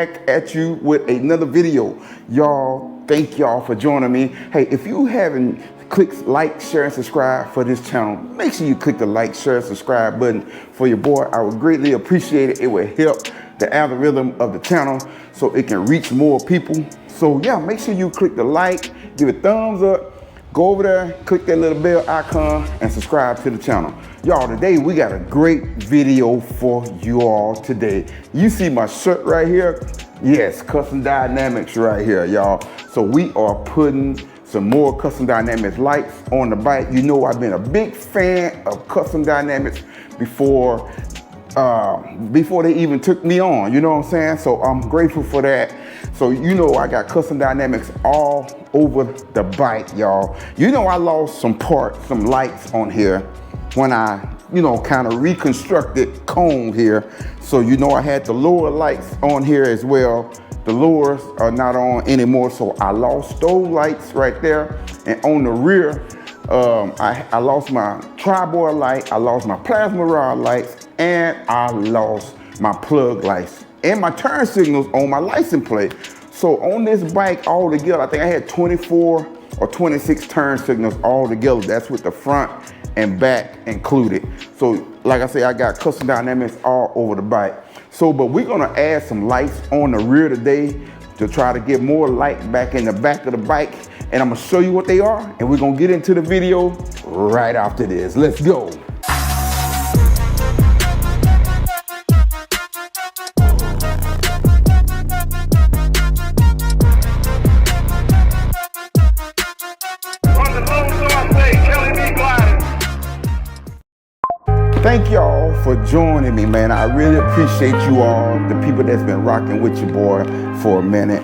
back at you with another video. Y'all, thank y'all for joining me. Hey, if you haven't clicked like, share, and subscribe for this channel, make sure you click the like, share, and subscribe button for your boy. I would greatly appreciate it. It will help the algorithm of the channel so it can reach more people. So yeah, make sure you click the like, give it a thumbs up, go over there, click that little bell icon, and subscribe to the channel. Y'all, today we got a great video for you all today. You see my shirt right here? Yes, Custom Dynamics right here, y'all. So we are putting some more Custom Dynamics lights on the bike. You know I've been a big fan of Custom Dynamics before they even took me on, you know what I'm saying? So I'm grateful for that. So you know I got Custom Dynamics all over the bike, y'all. You know I lost some parts, some lights on here when I, you know, kind of reconstructed cone here. So you know I had the lower lights on here as well. The lowers are not on anymore, so I lost those lights right there. And on the rear, I lost my tri-board light, I lost my plasma rod lights, and I lost my plug lights and my turn signals on my license plate. So on this bike all together, I think I had 24 or 26 turn signals all together. That's with the front and back included. So like I say, I got Custom Dynamics all over the bike. So, but we're gonna add some lights on the rear today to try to get more light back in the back of the bike. And I'm gonna show you what they are, and we're gonna get into the video right after this. Let's go. Thank y'all for joining me, man. I really appreciate you all, the people that's been rocking with your boy for a minute.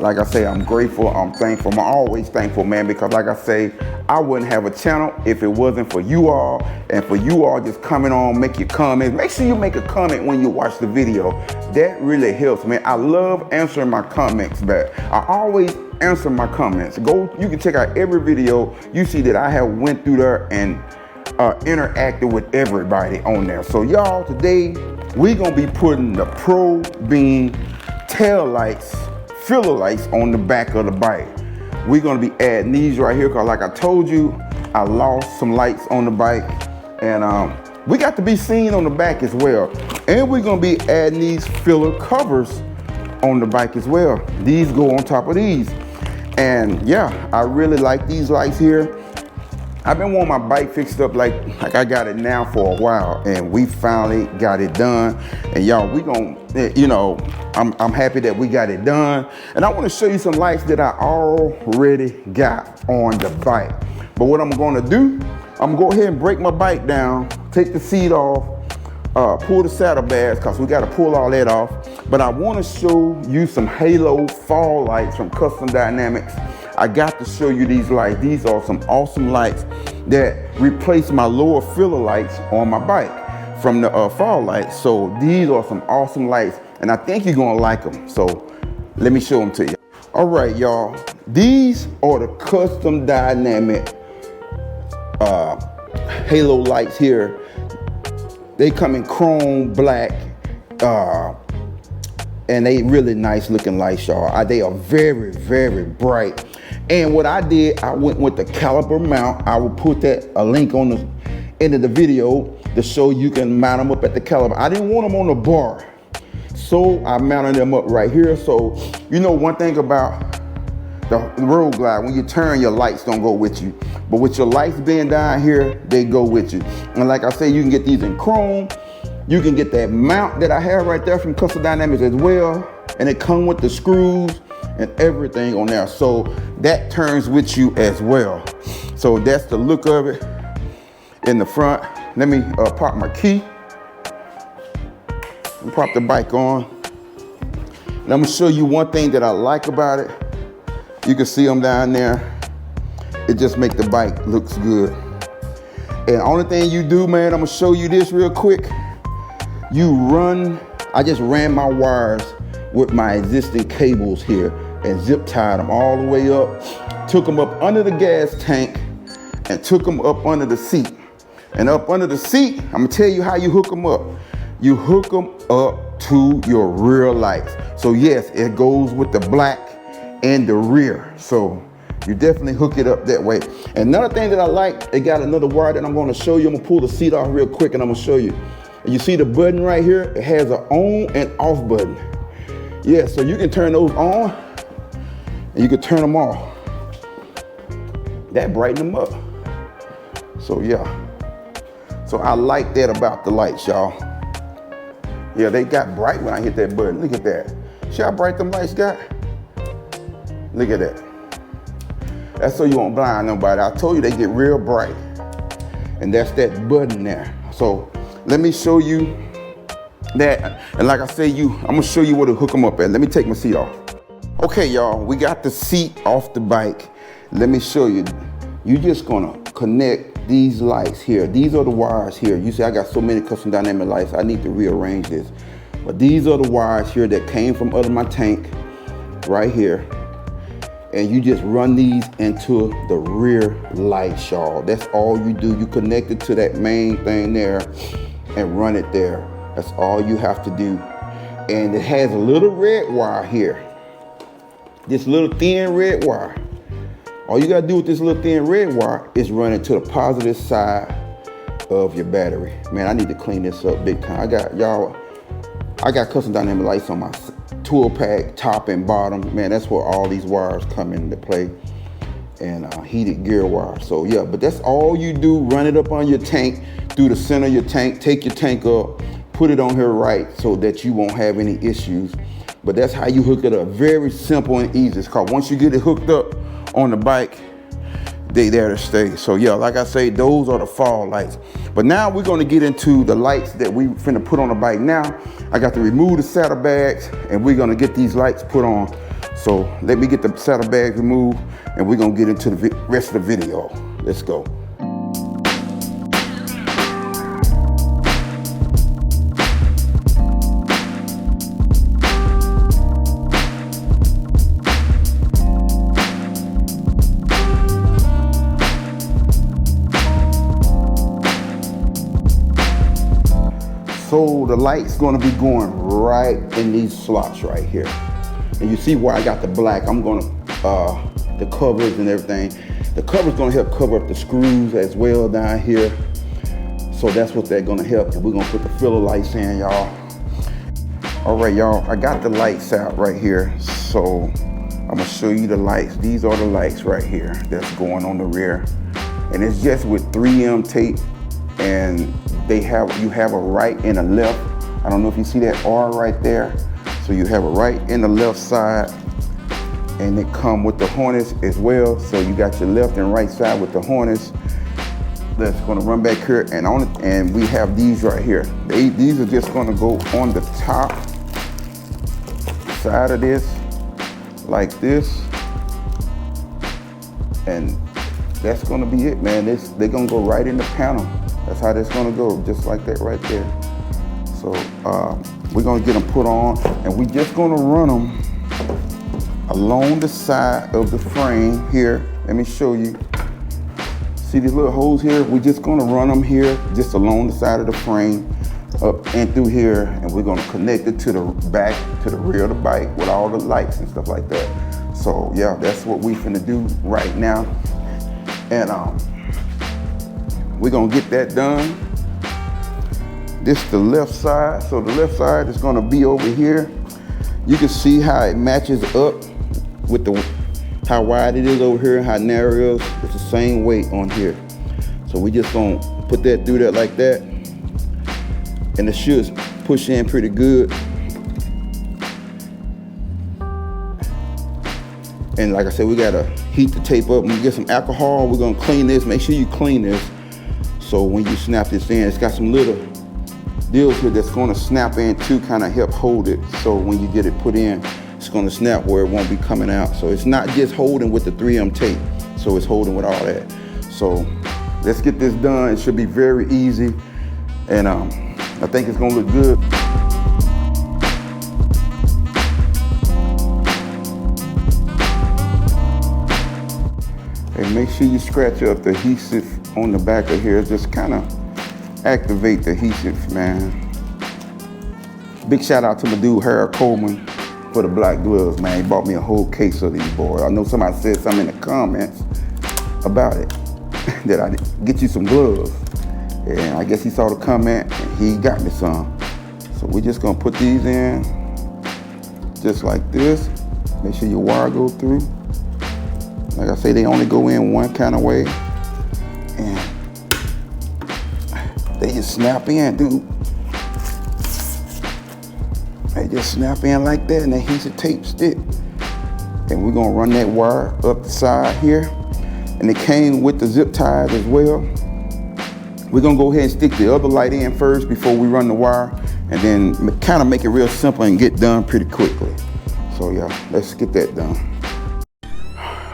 Like I say, I'm grateful, I'm thankful. I'm always thankful, man, because like I say, I wouldn't have a channel if it wasn't for you all, and for you all just coming on, make your comments. Make sure you make a comment when you watch the video. That really helps, man. I love answering my comments back. I always answer my comments. Go, you can check out every video. You see that I have went through there and interacted with everybody on there. So y'all, today we're gonna be putting the ProBeam tail lights, filler lights on the back of the bike. We're gonna be adding these right here because like I told you, I lost some lights on the bike, and we got to be seen on the back as well. And we're gonna be adding these filler covers on the bike as well. These go on top of these. And yeah, I really like these lights here. I've been wanting my bike fixed up like I got it now for a while, and we finally got it done. And y'all, we gonna, you know, I'm happy that we got it done. And I wanna show you some lights that I already got on the bike. But what I'm gonna do, I'm gonna go ahead and break my bike down, take the seat off, pull the saddlebags, cause we gotta pull all that off. But I wanna show you some halo fall lights from Custom Dynamics. I got to show you these lights. These are some awesome lights that replace my lower filler lights on my bike from the fall lights. So these are some awesome lights, and I think you're gonna like them. So let me show them to you. All right, y'all. These are the Custom Dynamic halo lights here. They come in chrome black, and they really nice looking lights, y'all. They are very, very bright. And what I did, I went with the caliper mount. I will put a link on the end of the video to show you can mount them up at the caliper. I didn't want them on the bar, so I mounted them up right here. So, you know, one thing about the road glide, when you turn, your lights don't go with you. But with your lights being down here, they go with you. And like I say, you can get these in chrome. You can get that mount that I have right there from Custom Dynamics as well. And it comes with the screws and everything on there. So that turns with you as well. So that's the look of it in the front. Let me pop my key and pop the bike on. And I'm gonna show you one thing that I like about it. You can see them down there. It just makes the bike looks good. And the only thing you do, man, I'm gonna show you this real quick. I just ran my wires with my existing cables here and zip tied them all the way up, took them up under the gas tank and took them up under the seat. And up under the seat, I'm gonna tell you how you hook them up. You hook them up to your rear lights. So yes, it goes with the black and the rear. So you definitely hook it up that way. And another thing that I like, it got another wire that I'm gonna show you. I'm gonna pull the seat off real quick and I'm gonna show you. And you see the button right here? It has an on and off button. Yeah, so you can turn those on and you can turn them off. That brighten them up. So yeah. So I like that about the lights, y'all. Yeah, they got bright when I hit that button. Look at that. See how bright them lights got? Look at that. That's so you won't blind nobody. I told you they get real bright. And that's that button there. So let me show you that. And like I say, I'm gonna show you where to hook them up at. Let me take my seat off. Okay, y'all, we got the seat off the bike. Let me show you. You're just gonna connect these lights here. These are the wires here. You see, I got so many custom dynamic lights. I need to rearrange this. But these are the wires here that came from under my tank right here. And you just run these into the rear lights, y'all. That's all you do. You connect it to that main thing there and run it there. That's all you have to do. And it has a little red wire here. This little thin red wire. All you gotta do with this little thin red wire is run it to the positive side of your battery. Man, I need to clean this up big time. I got custom dynamic lights on my tool pack, top and bottom. Man, that's where all these wires come into play. And heated gear wire. So yeah, but that's all you do. Run it up on your tank, through the center of your tank, take your tank up, put it on here right so that you won't have any issues. But that's how you hook it up. Very simple and easy. It's called, once you get it hooked up on the bike, they there to stay. So yeah, like I say, those are the fall lights. But now we're gonna get into the lights that we finna put on the bike. Now, I got to remove the saddlebags and we're gonna get these lights put on. So let me get the saddlebags removed and we're gonna get into the rest of the video. Let's go. So the light's gonna be going right in these slots right here. And you see where I got the black. I'm gonna, the covers and everything. The cover's gonna help cover up the screws as well down here. So that's what they're gonna help. And we're gonna put the filler lights in, y'all. All right, y'all, I got the lights out right here. So I'm gonna show you the lights. These are the lights right here that's going on the rear. And it's just with 3M tape, and you have a right and a left. I don't know if you see that R right there. So you have a right and the left side, and it come with the harness as well. So you got your left and right side with the harness. That's gonna run back here, and we have these right here. These are just gonna go on the top side of this, like this, and that's gonna be it, man. They're gonna go right in the panel. That's how that's gonna go, just like that right there. So we're gonna get them put on, and we're just gonna run them along the side of the frame here. Let me show you. See these little holes here? We're just gonna run them here, just along the side of the frame, up and through here, and we're gonna connect it to the back, to the rear of the bike with all the lights and stuff like that. So yeah, that's what we finna do right now. And we're gonna get that done. This is the left side. So the left side is gonna be over here. You can see how it matches up with how wide it is over here, how narrow it is. It's the same weight on here. So we just gonna put that through that like that. And it should push in pretty good. And like I said, we gotta heat the tape up. When we get some alcohol, we're gonna clean this. Make sure you clean this. So when you snap this in, it's got some little deals here that's gonna snap in to kind of help hold it. So when you get it put in, it's gonna snap where it won't be coming out. So it's not just holding with the 3M tape. So it's holding with all that. So let's get this done. It should be very easy. And I think it's gonna look good. And make sure you scratch up the adhesive on the back of here. Just kind of activate the adhesive, man. Big shout out to my dude Harold Coleman for the black gloves, man. He bought me a whole case of these, boys. I know somebody said something in the comments about it, that I get you some gloves. And I guess he saw the comment and he got me some. So we're just gonna put these in just like this. Make sure your wire go through. Like I say, they only go in one kind of way. And they just snap in, dude. They just snap in like that, and the adhesive tape stick. And we're gonna run that wire up the side here. And it came with the zip ties as well. We're gonna go ahead and stick the other light in first before we run the wire, and then kind of make it real simple and get done pretty quickly. So yeah, let's get that done.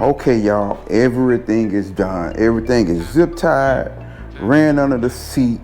Okay, y'all, everything is done. Everything is zip tied, ran under the seat.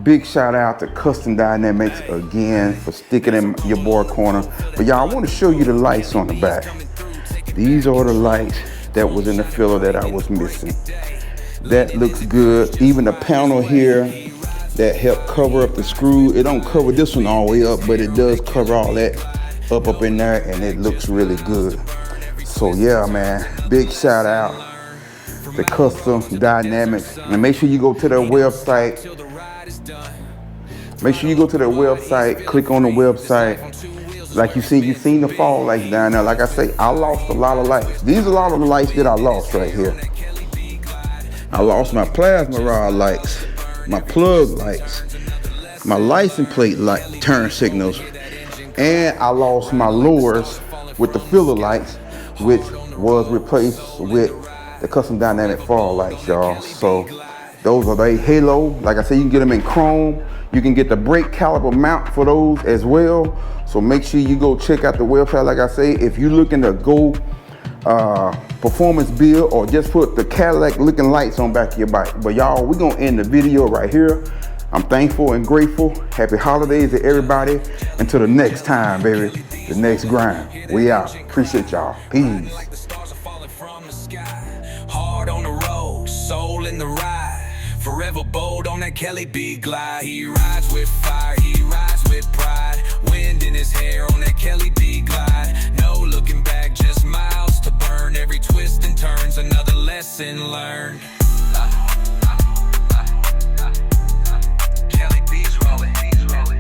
Big shout out to Custom Dynamics again for sticking in your boy corner. But y'all, I want to show you the lights on the back. These are the lights that was in the filler that I was missing. That looks good. Even the panel here that helped cover up the screw. It don't cover this one all the way up, but it does cover all that up in there, and it looks really good. So yeah, man, big shout out to Custom Dynamics. And make sure you go to their website. Make sure you go to their website, click on the website. Like you've seen the fall lights down there. Like I say, I lost a lot of lights. These are a lot of the lights that I lost right here. I lost my plasma rod lights, my plug lights, my license plate light turn signals, and I lost my lures with the filler lights, which was replaced with the Custom Dynamic fall lights, y'all. So those are the halo. Like I said, you can get them in chrome. You can get the brake caliper mount for those as well. So make sure you go check out the website. Like I say, if you're looking to go performance build or just put the Cadillac looking lights on back of your bike. But y'all, we're gonna end the video right here. I'm thankful and grateful. Happy holidays to everybody. Until the next time, baby, the next grind. We out. Appreciate y'all. Peace. Hard on the road, soul in the ride. Forever bold on that Kelly B glide. He rides with fire, he rides with pride. Wind in his hair on that Kelly B glide. No looking back, just miles to burn. Every twist and turns, another lesson learned. Kelly B's rolling, jelly,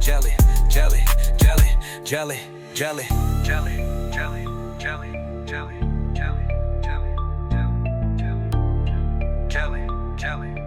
jelly, jelly, jelly, jelly, jelly, jelly, jelly, jelly, jelly, jelly, jelly, jelly, jelly.